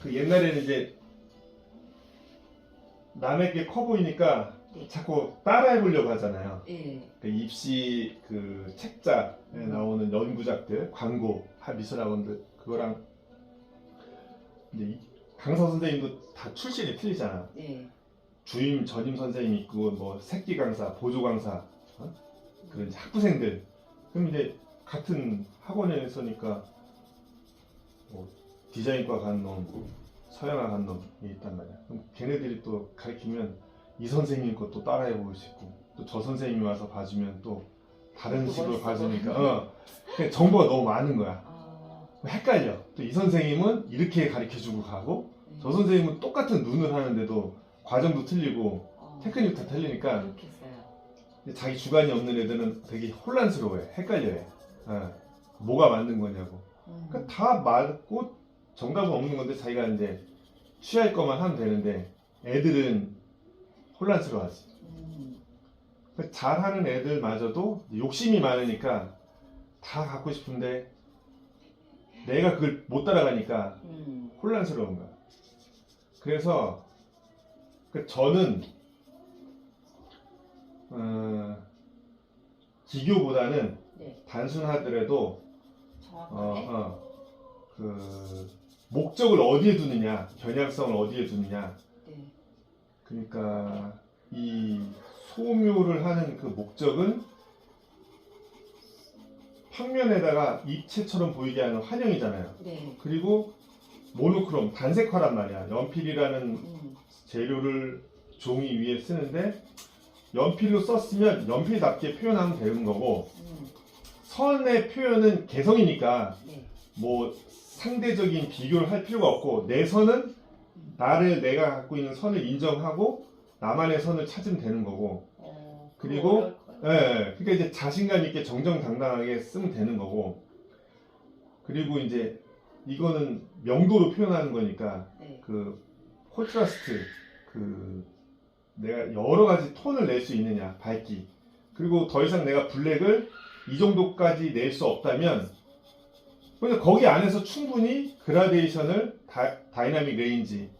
그 옛날에는 이제 남의 게 커 보이니까 네. 자꾸 따라해 보려고 하잖아요. 예. 그 입시 그 책자에 나오는 연구작들, 광고, 미술학원들 그거랑 이제 강사 선생님도 다 출신이 틀리잖아. 네. 주임, 전임 선생님 있고 뭐 새끼 강사, 보조 강사, 그런 이제 학부생들. 그럼 이제 같은 학원에서니까 뭐 디자인과 간 놈, 서양화 간 놈이 있단 말이야. 그럼 걔네들이 또 가르치면 이 선생님 것도 따라해보고 싶고 또 저 선생님이 와서 봐주면 또 다른 또 식으로 멋있어 봐주니까 그냥 정보가 너무 많은 거야. 아, 헷갈려. 또 이 선생님은 이렇게 가르쳐주고 가고 저 선생님은 똑같은 눈을 하는데도 과정도 틀리고 테크닉도 다 틀리니까 그렇겠어요. 자기 주관이 없는 애들은 되게 혼란스러워해. 헷갈려해. 뭐가 맞는 거냐고. 그러니까 다 맞고 정답은 없는 건데 자기가 이제 취할 것만 하면 되는데 애들은 혼란스러워하지. 그러니까 잘하는 애들마저도 욕심이 많으니까 다 갖고 싶은데 내가 그걸 못 따라가니까 혼란스러운 거야. 그래서 저는 기교보다는 네. 단순하더라도 정확하게. 그 목적을 어디에 두느냐, 겨냥성을 어디에 두느냐. 네. 그러니까 이 소묘를 하는 그 목적은 평면에다가 입체처럼 보이게 하는 환영이잖아요. 네. 그리고 모노크롬, 단색화란 말이야. 연필이라는 재료를 종이 위에 쓰는데 연필로 썼으면 연필답게 표현하면 되는 거고 선의 표현은 개성이니까 네. 뭐 상대적인 비교를 할 필요가 없고 내 선은 내가 갖고 있는 선을 인정하고 나만의 선을 찾으면 되는 거고 그리고 그러니까 이제 자신감 있게 정정당당하게 쓰면 되는 거고 그리고 이제 이거는 명도로 표현하는 거니까 네. 그 콘트라스트 그 내가 여러 가지 톤을 낼 수 있느냐 밝기 그리고 더 이상 내가 블랙을 이 정도까지 낼 수 없다면 근데 거기 안에서 충분히 그라데이션을 다이나믹 레인지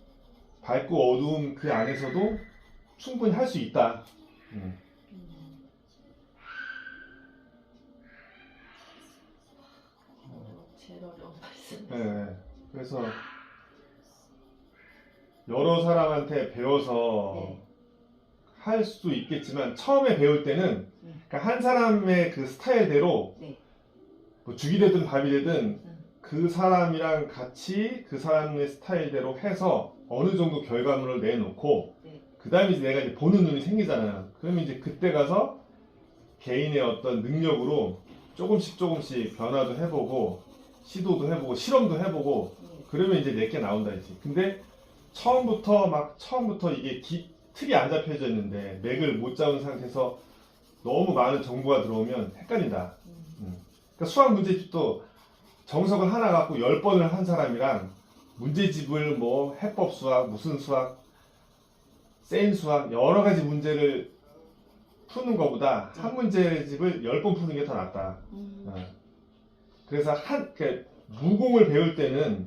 밝고 어두움 그 안에서도 충분히 할 수 있다. 제일 어려운 말씀. 네, 그래서 여러 사람한테 배워서 네. 할 수도 있겠지만 처음에 배울 때는 그러니까 한 사람의 그 스타일대로 네. 뭐 죽이 되든 밥이 되든 그 사람이랑 같이 그 사람의 스타일대로 해서 어느 정도 결과물을 내놓고 네. 그 다음에 이제 내가 이제 보는 눈이 생기잖아요. 그러면 이제 그때 가서 개인의 어떤 능력으로 조금씩 변화도 해보고 시도도 해보고 실험도 해보고 그러면 이제 내게 나온다 이지. 근데 처음부터 이게 틀이 안 잡혀져 있는데 맥을 못 잡은 상태에서 너무 많은 정보가 들어오면 헷갈린다. 그러니까 수학 문제집도 정석을 하나 갖고 10번을 한 사람이랑 문제집을 뭐 해법 수학, 무슨 수학, 센 수학 여러 가지 문제를 푸는 것보다 한 문제집을 10번 푸는 게 더 낫다. 그래서 무공을 배울 때는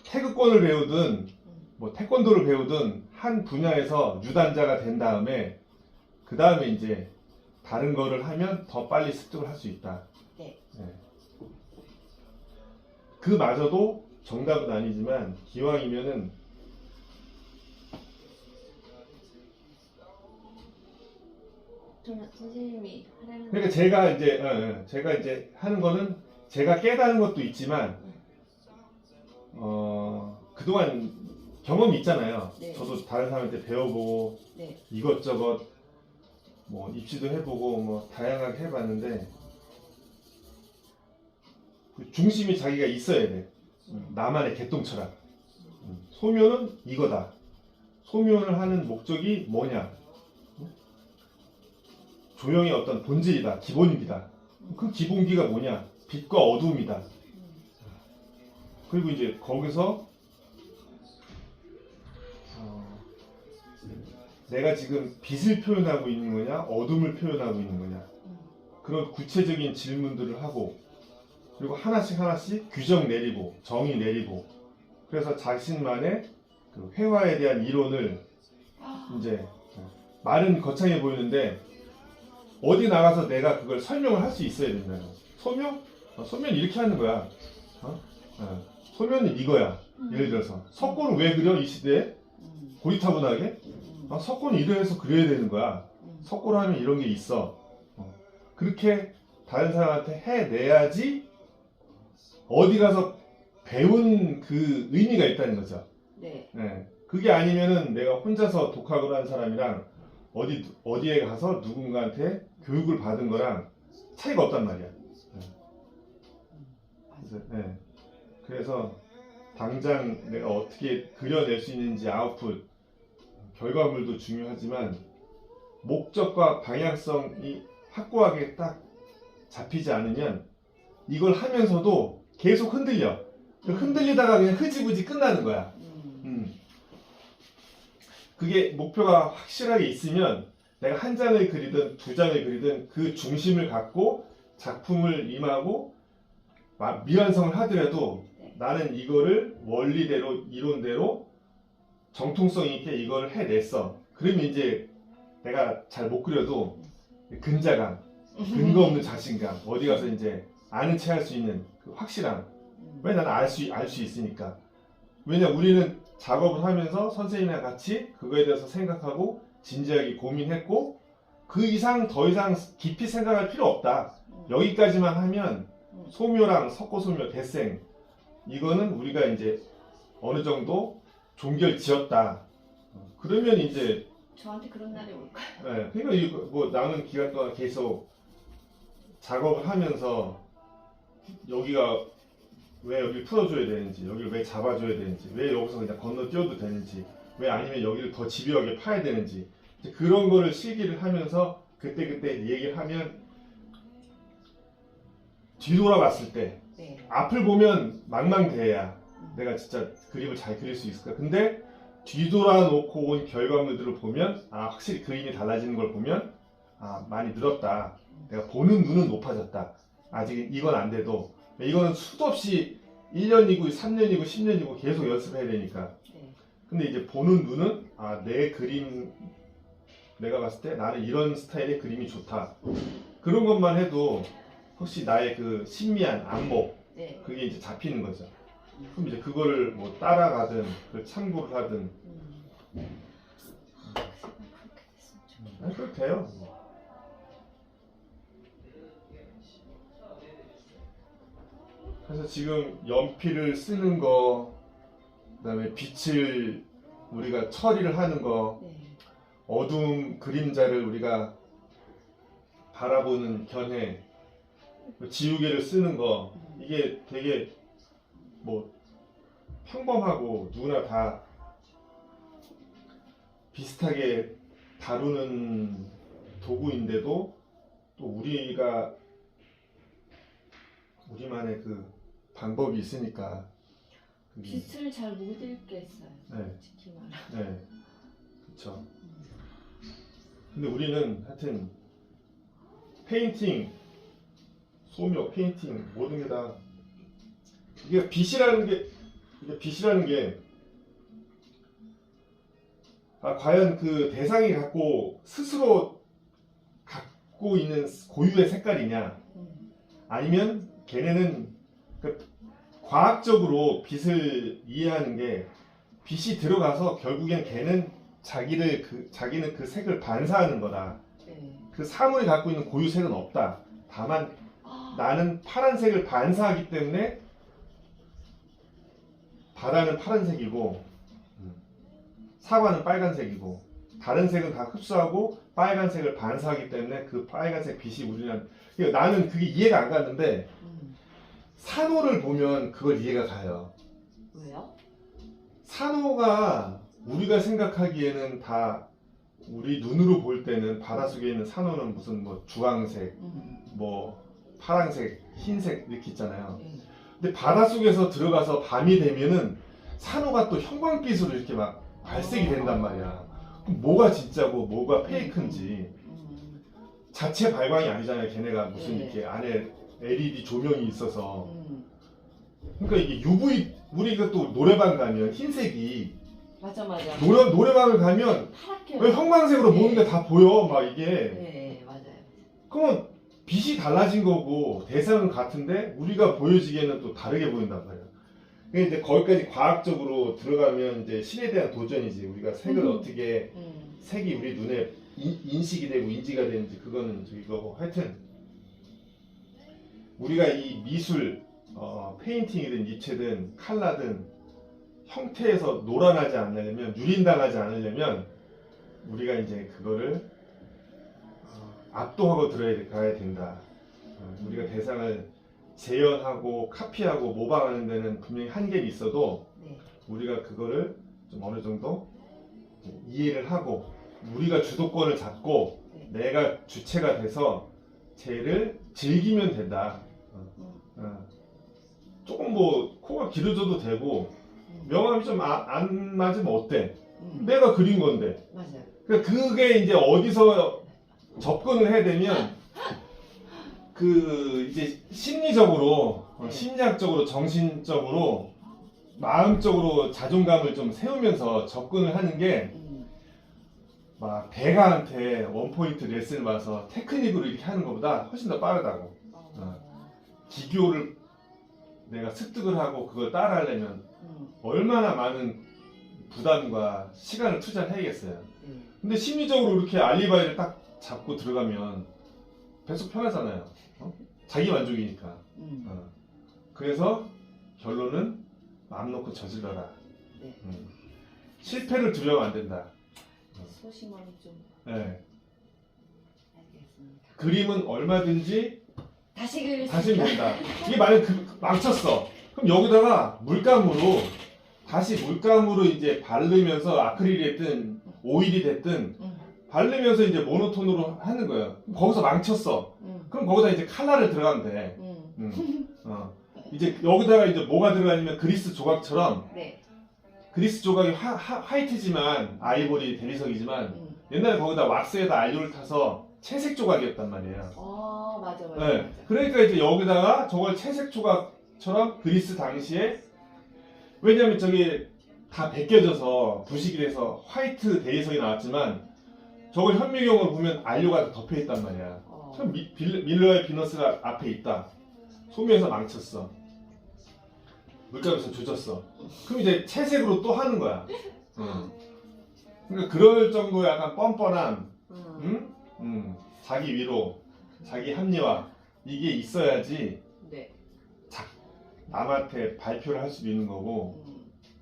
태극권을 배우든 뭐 태권도를 배우든 한 분야에서 유단자가 된 다음에 그 다음에 이제 다른 거를 하면 더 빨리 습득을 할 수 있다. 네. 그마저도 정답은 아니지만 기왕이면은 선생님이 하라는. 그러니까 제가 이제 하는 거는 제가 깨달은 것도 있지만 그동안 경험이 있잖아요. 네. 저도 다른 사람한테 배워보고 네. 이것저것 뭐 입시도 해보고 뭐 다양하게 해봤는데 그 중심이 자기가 있어야 돼. 나만의 개똥철학. 소묘는 이거다. 소묘를 하는 목적이 뭐냐? 조형의 어떤 본질이다. 기본기다. 그 기본기가 뭐냐? 빛과 어두움이다. 그리고 이제 거기서 내가 지금 빛을 표현하고 있는 거냐? 어둠을 표현하고 있는 거냐? 그런 구체적인 질문들을 하고 그리고 하나씩 규정 내리고 정의 내리고 그래서 자신만의 그 회화에 대한 이론을 이제 말은 거창해 보이는데 어디 나가서 내가 그걸 설명을 할 수 있어야 된다는 거지. 소묘? 소묘는 이렇게 하는 거야. 소묘는 이거야. 예를 들어서 석고는 왜 그려 이 시대에? 고리타분하게? 석고는 이래서 그려야 되는 거야. 석고를 하면 이런 게 있어. 그렇게 다른 사람한테 해내야지 어디 가서 배운 그 의미가 있다는 거죠. 네. 그게 아니면은 내가 혼자서 독학을 한 사람이랑 어디에 가서 누군가한테 교육을 받은 거랑 차이가 없단 말이야. 그래서 당장 내가 어떻게 그려낼 수 있는지 아웃풋, 결과물도 중요하지만 목적과 방향성이 확고하게 딱 잡히지 않으면 이걸 하면서도 계속 흔들려. 흔들리다가 그냥 흐지부지 끝나는 거야. 그게 목표가 확실하게 있으면 내가 한 장을 그리든 두 장을 그리든 그 중심을 갖고 작품을 임하고 미완성을 하더라도 나는 이거를 원리대로 이론대로 정통성 있게 이걸 해냈어. 그러면 이제 내가 잘 못 그려도 근자감, 근거 없는 자신감, 어디 가서 이제 아는 체 할 수 있는 그 확실함. 왜 나는 알 수 있으니까. 왜냐 우리는 작업을 하면서 선생님이랑 같이 그거에 대해서 생각하고 진지하게 고민했고 그 이상 더 이상 깊이 생각할 필요 없다. 여기까지만 하면 소묘랑 석고소묘, 대생 이거는 우리가 이제 어느 정도 종결 지었다. 그러면 이제 저한테 그런 날이 올까요? 그러니까 이거 뭐 남은 기간 동안 계속 작업을 하면서 여기가 왜 여기를 풀어줘야 되는지, 여기를 왜 잡아줘야 되는지, 왜 여기서 그냥 건너뛰어도 되는지, 왜 아니면 여기를 더 집요하게 파야 되는지 이제 그런 거를 실기를 하면서 그때 얘기를 하면 뒤돌아봤을 때 앞을 보면 망망대해야 내가 진짜 그림을 잘 그릴 수 있을까. 근데 뒤돌아놓고 온 결과물들을 보면 확실히 그림이 달라지는 걸 보면 많이 늘었다. 내가 보는 눈은 높아졌다. 아직 이건 안 돼도 이거는 수도 없이 1년이고 3년이고 10년이고 계속 연습해야 되니까. 근데 이제 보는 눈은 내 그림 내가 봤을 때 나는 이런 스타일의 그림이 좋다. 그런 것만 해도 혹시 나의 그 신미한 안목 그게 이제 잡히는 거죠. 그럼 이제 그거를 뭐 따라가든 그걸 참고를 하든 그렇게 돼요. 그래서 지금 연필을 쓰는 거, 그다음에 빛을 우리가 처리를 하는 거, 어두움 그림자를 우리가 바라보는 견해, 지우개를 쓰는 거 이게 되게 뭐 평범하고 누구나 다 비슷하게 다루는 도구인데도 또 우리가 우리만의 그 방법이 있으니까 빛을 잘 못 읽겠어요. 솔직히 말하면. 그렇죠. 근데 우리는 하여튼 페인팅, 소묘, 페인팅 모든 게 다 이게 빛이라는 게 과연 그 대상이 스스로 갖고 있는 고유의 색깔이냐 아니면 걔네는 과학적으로 빛을 이해하는 게 빛이 들어가서 결국엔 걔는 자기는 그 색을 반사하는 거다. 그 사물이 갖고 있는 고유 색은 없다. 다만 나는 파란색을 반사하기 때문에 바다는 파란색이고 사과는 빨간색이고 다른 색은 다 흡수하고 빨간색을 반사하기 때문에 그 빨간색 빛이 우리는 나는 그게 이해가 안 갔는데 산호를 보면 그걸 이해가 가요. 왜요? 산호가 우리가 생각하기에는 다 우리 눈으로 볼 때는 바닷속에 있는 산호는 무슨 뭐 주황색, 뭐 파란색, 흰색 이렇게 있잖아요. 근데 바닷속에서 들어가서 밤이 되면은 산호가 또 형광빛으로 이렇게 막 발색이 된단 말이야. 그럼 뭐가 진짜고 뭐가 페이크인지 자체 발광이 아니잖아요. 걔네가 무슨 이렇게 안에 LED 조명이 있어서. 그러니까 이게 UV 우리가 또 노래방 가면 흰색이 맞아. 노래방을 가면 파랗게. 왜 형광색으로 네. 모든 게 다 보여 막 이게. 네, 맞아요. 그러면 빛이 달라진 거고 대상은 같은데 우리가 보여지기에는 또 다르게 보인단 말이야. 근데 이제 거기까지 과학적으로 들어가면 이제 신에 대한 도전이지. 우리가 색을 어떻게 색이 우리 눈에 인식이 되고 인지가 되는지 그거는 이거고 하여튼 우리가 이 미술 페인팅이든 입체든 칼라든 형태에서 노란하지 않으려면 유린당하지 않으려면 우리가 이제 그거를 압도하고 가야 된다. 우리가 대상을 재현하고 카피하고 모방하는 데는 분명히 한계는 있어도 네. 우리가 그거를 좀 어느 정도 이해를 하고 우리가 주도권을 잡고 내가 주체가 돼서 쟤를 즐기면 된다. 조금 뭐 코가 길어져도 되고 명암이 좀 안 맞으면 어때? 내가 그린 건데. 맞아요. 그러니까 그게 이제 어디서 접근을 해야 되면 그 이제 심리적으로, 심리학적으로, 정신적으로, 마음적으로 자존감을 좀 세우면서 접근을 하는 게 막 대가한테 원포인트 레슨을 와서 테크닉으로 이렇게 하는 것보다 훨씬 더 빠르다고. 기교를 내가 습득을 하고 그걸 따라하려면 얼마나 많은 부담과 시간을 투자를 해야겠어요. 근데 심리적으로 이렇게 알리바이를 딱 잡고 들어가면 배속 편하잖아요. 자기 만족이니까. 그래서 결론은 마음 놓고 저질러라. 네. 실패를 두려워하면 안 된다. 소심함이 좀. 네. 알겠습니다. 그림은 얼마든지 다시 그릴 수 다시 있다. 본다. 이게 만약 망쳤어. 그럼 여기다가 물감으로 다시 물감으로 이제 바르면서 아크릴이 됐든 오일이 됐든 바르면서 이제 모노톤으로 하는 거예요. 거기서 망쳤어. 그럼 거기다 이제 칼라를 들어가면 돼. 이제 여기다가 이제 뭐가 들어가냐면 그리스 조각처럼 네. 그리스 조각이 화이트지만 아이보리 대리석이지만 옛날에 거기다 왁스에다 알료를 타서 채색 조각이었단 말이에요. 맞아. 네. 그러니까 이제 여기다가 저걸 채색 조각처럼 그리스 당시에 왜냐면 저기 다 벗겨져서 부식이 돼서 화이트 대리석이 나왔지만 저걸 현미경으로 보면 알료가 덮여 있단 말이야. 그럼 밀러의 비너스가 앞에 있다. 소미에서 망쳤어. 물감에서 조졌어. 그럼 이제 채색으로 또 하는 거야. 그러니까 그럴 정도의 약간 뻔뻔함, 자기 위로, 자기 합리화 이게 있어야지 네. 남한테 발표를 할 수도 있는 거고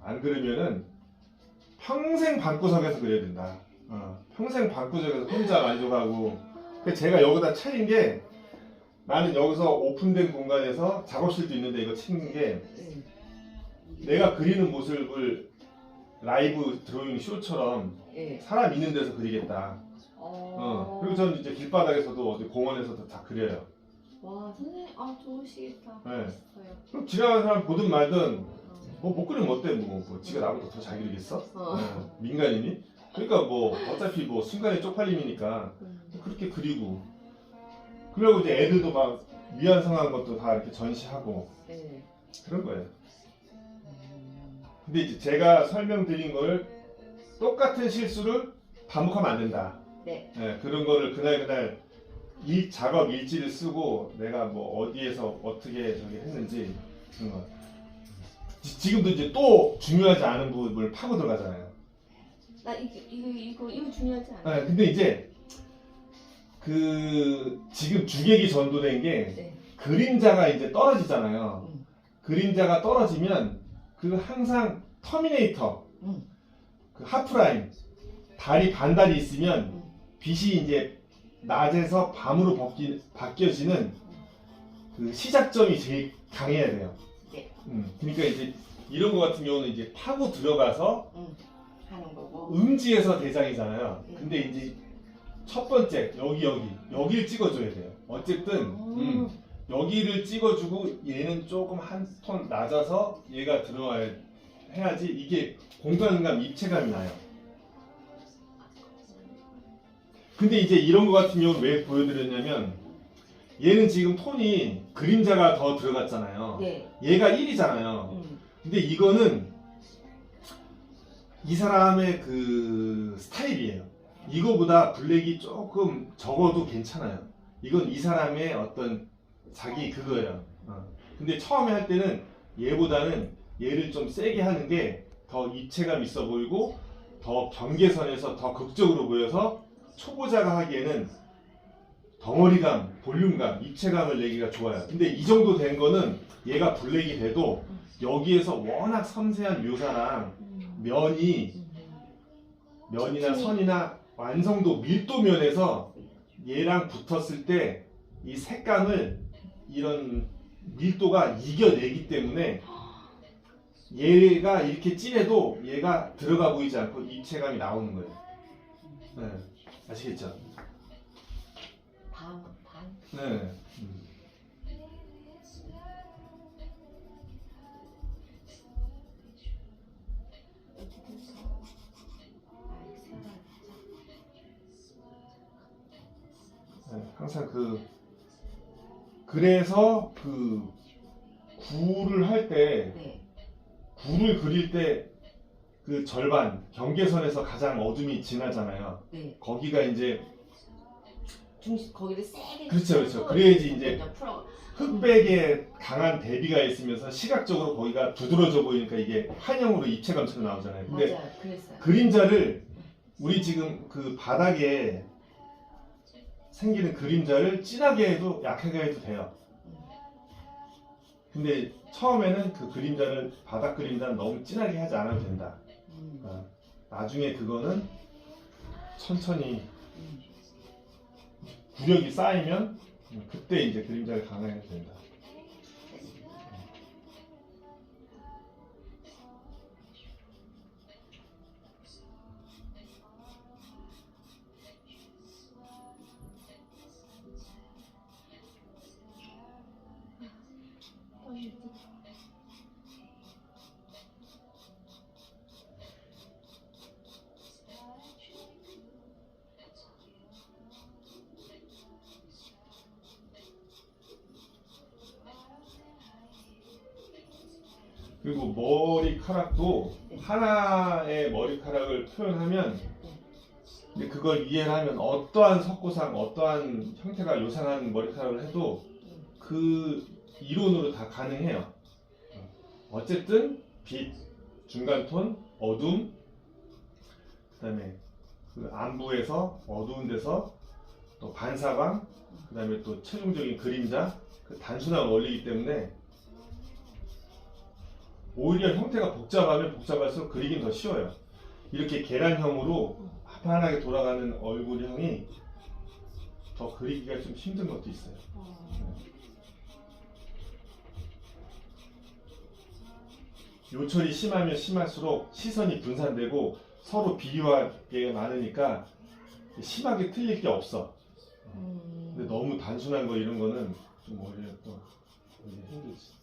안 그러면은 평생 방구석에서 그려야 된다. 평생 방구석에서 혼자 만족하고. 그래서 제가 여기다 차린 게 나는 여기서 오픈된 공간에서 작업실도 있는데 이거 치는 게 내가 그리는 모습을 라이브 드로잉 쇼처럼 사람 있는 데서 그리겠다. 그리고 저는 이제 길바닥에서도 어디 공원에서도 다 그려요. 와 선생님 좋으시겠다. 네. 멋있어요. 그럼 지나가는 사람 보든 말든 뭐 못 그리면 어때? 뭐 지가 나보다 더 잘 그리겠어? 민간인이? 그러니까 뭐 어차피 뭐 순간의 쪽팔림이니까 그렇게 그리고 그리고 이제 애들도 막 미완성한 것도 다 이렇게 전시하고 그런 거예요. 근데 이제 제가 설명드린 걸 똑같은 실수를 반복하면 안 된다. 네. 그런 거를 그날 작업 일지를 쓰고 내가 뭐 어디에서 어떻게 저기 했는지 그런 거. 지금도 이제 또 중요하지 않은 부분을 파고 들어가잖아요. 나 이거 중요하지 않아? 네, 근데 이제 그 지금 주객이 전도된 게 그림자가 이제 떨어지잖아요. 그림자가 떨어지면 그 항상 터미네이터, 그 하프라인, 달이 반달이 있으면 빛이 이제 낮에서 밤으로 바뀌어지는 그 시작점이 제일 강해야 돼요. 그러니까 이제 이런 거 같은 경우는 이제 파고 들어가서 하는 거고. 음지에서 대상이잖아요. 근데 이제 첫 번째 여기를 찍어줘야 돼요. 어쨌든 여기를 찍어주고 얘는 조금 한 톤 낮아서 얘가 들어와야 해야지 이게 공간감, 입체감이 나요. 근데 이제 이런 거 같은 경우는 왜 보여드렸냐면 얘는 지금 톤이 그림자가 더 들어갔잖아요. 얘가 1이잖아요. 근데 이거는 이 사람의 그 스타일이에요. 이거보다 블랙이 조금 적어도 괜찮아요. 이건 이 사람의 어떤 자기 그거예요. 근데 처음에 할 때는 얘보다는 얘를 좀 세게 하는 게 더 입체감 있어 보이고 더 경계선에서 더 극적으로 보여서 초보자가 하기에는 덩어리감, 볼륨감, 입체감을 내기가 좋아요. 근데 이 정도 된 거는 얘가 블랙이 돼도 여기에서 워낙 섬세한 묘사랑 면이나 선이나 완성도, 밀도 면에서 얘랑 붙었을 때 이 색감을 이런 밀도가 이겨내기 때문에 얘가 이렇게 진해도 얘가 들어가 보이지 않고 입체감이 나오는 거예요. 네. 아시겠죠? 반. 네. 네, 항상 그래서 구를 할 때 네. 구를 그릴 때 그 절반 경계선에서 가장 어둠이 진하잖아요. 네. 거기가 이제 거기를 세게. 그렇죠. 그래야지 이제 그냥 풀어. 흑백에 강한 대비가 있으면서 시각적으로 거기가 두드러져 보이니까 이게 한형으로 입체감처럼 나오잖아요. 근데 맞아요. 그랬어요. 그림자를 우리 지금 그 바닥에 생기는 그림자를 진하게 해도 약하게 해도 돼요. 근데 처음에는 그 그림자를 바닥 그림자는 너무 진하게 하지 않아도 된다. 나중에 그거는 천천히 구력이 쌓이면 그때 이제 그림자를 강하게 해도 된다. 그리고 머리카락도 하나의 머리카락을 표현하면 근데 그걸 이해를 하면 어떠한 석고상, 어떠한 형태가 요상한 머리카락을 해도 그 이론으로 다 가능해요. 어쨌든 빛, 중간톤, 어둠, 그 다음에 그 안부에서 어두운 데서 또 반사광, 그 다음에 또 최종적인 그림자, 그 단순한 원리이기 때문에 오히려 형태가 복잡하면 복잡할수록 그리긴 더 쉬워요. 이렇게 계란형으로 환하게 돌아가는 얼굴형이 더 그리기가 좀 힘든 것도 있어요. 요철이 심하면 심할수록 시선이 분산되고 서로 비교하게 많으니까 심하게 틀릴 게 없어. 근데 너무 단순한 거 이런 거는 좀 오히려 또 힘들지.